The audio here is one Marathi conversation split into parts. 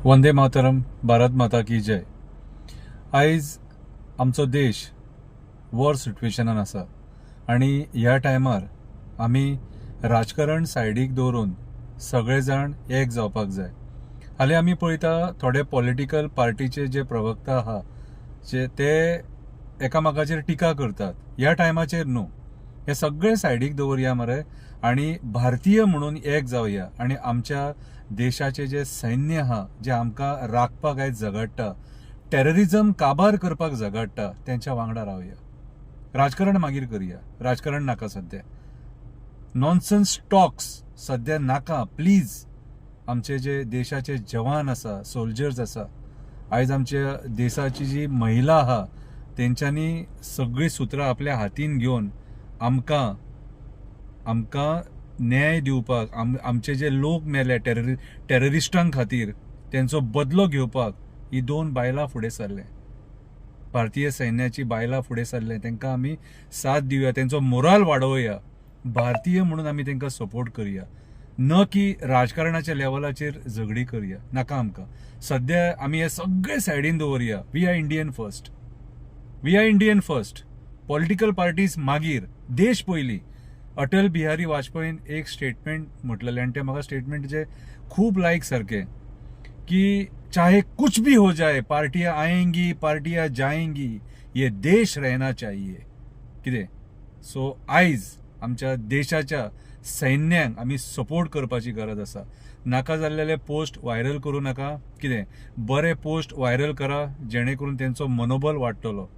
वंदे मातरम. भारत माता की जय. आयज आमचो देश वॉर सिच्युएशनान आसा आणि ह्या टायमार आमी राजकारण सायडीक दवरून सगळे जाण एक जावपाक जाय. हालीं आमी पळयता थोडे पॉलिटिकल पार्टीचे जे प्रवक्ता आहा ते एकामेकाचेर टिका करतात. ह्या टायमाचेर न्हू, हे सगळे सायडीक दवरया मरे आणि भारतीय म्हणून एक जावया आणि आमच्या देशाचे जे सैन्य आहा जे आमकां राखपाक आयज झगडटा, टेररिझम काबार करपाक झगडटा, तेंच्या वांगडा रावया. राजकारण मागीर करया, राजकारण नाका सध्या. नॉनसेन्स टॉक्स सध्या नाका प्लीज. आमचे जे देशाचे जवान आसा, सोल्जर्स आसा, आयज आमच्या देशाची जी महिला आहा तेंच्यांनी सगळी सुत्रां आपल्या हातीन घेवन आमकां न्याय दिवपाक, आमचे जे लोक मेले टेररिस्टांक खातीर तेंचो बदलो घेवपाक ही दोन बायलां फुडें सरले. भारतीय सैन्याची बायलां फुडें सरले. तेंकां आमी साथ दिवया, तेंचो मोराल वाडोवया. भारतीय म्हणून आमी तेंकां सपोर्ट करया, न की राजकारणाच्या लेवलाचेर झगडी करया. नाका आमकां. सध्या आमी हे सगळे सायडीन दवरया. We are Indian first. We are Indian first. Political parties मागीर, देश पयलीं. अटल बिहारी वाजपेयीन एक स्टेटमेंट म्हटलेलें आणि ते म्हाका स्टेटमेंट जे खूब लायक सारके, की चाहे कुछ भी हो जाए, पार्टियां आएंगी पार्टियां जाएंगी, ये देश रहना चाहिए. कितें सो आयज आमच्या देशाच्या सैन्यांक आमी सपोर्ट करपाची गरज आसा. नाका जाल्लेले पोस्ट व्हायरल करूं नाका. कितें बरे पोस्ट व्हायरल करा जेणे करून तेंचो मनोबल वाडटलो.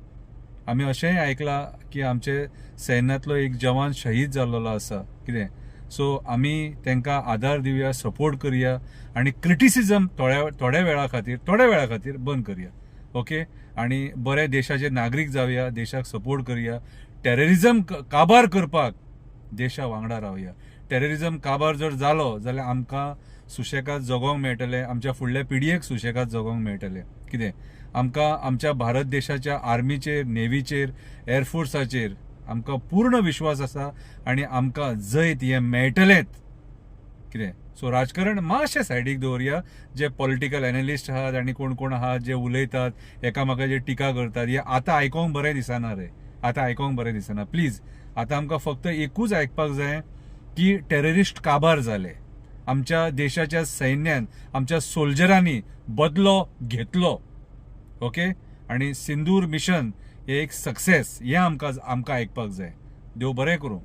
आमी अशेंय आयकलां की आमचे सैन्यांतलो एक जवान शहीद जाल्लो आसा. कितें सो आमी तेंकां आदार दिवया, सपोर्ट करया आणि क्रिटिसिजम थोड्या वेळा खातीर बंद करया. ओके. आणि बरे देशाचे नागरीक जावया, देशाक सपोर्ट करया. टेररिझम काबार करपाक देशा वांगडा रावया. टेररिझम काबार जर जालो जाल्यार आमकां सुशेगाद जगोंक मेळटलें, आमच्या फुडल्या पिडयेक सुशेगाद जगोंक मेळटलें. कितें आमकां आमच्या भारत देशाच्या आर्मीचेर, नेव्हीचेर, एअरफोर्साचेर आमकां पूर्ण विश्वास आसा आणि आमकां जैत हें मेळटलेंच. कितें सो राजकारण मातशें सायडीक दवरया. जे पॉलिटिकल एनालिस्ट आहात आणि कोण आहात जे उलयतात, एकामेकाचेर टिका करतात, हे आतां आयकोंक बरें दिसना रे. आतां आयकोंक बरें दिसना. प्लीज आतां आमकां फक्त एकूच आयकपाक जाय की टेररिस्ट काबार जाले, आमच्या देशाच्या सैन्यान, आमच्या सोल्जरांनी बदलो घेतलो. ओके. आणि सिंदूर मिशन हे एक सक्सेस, हे आमकां आयकपाक जाय. देव बरें करूं.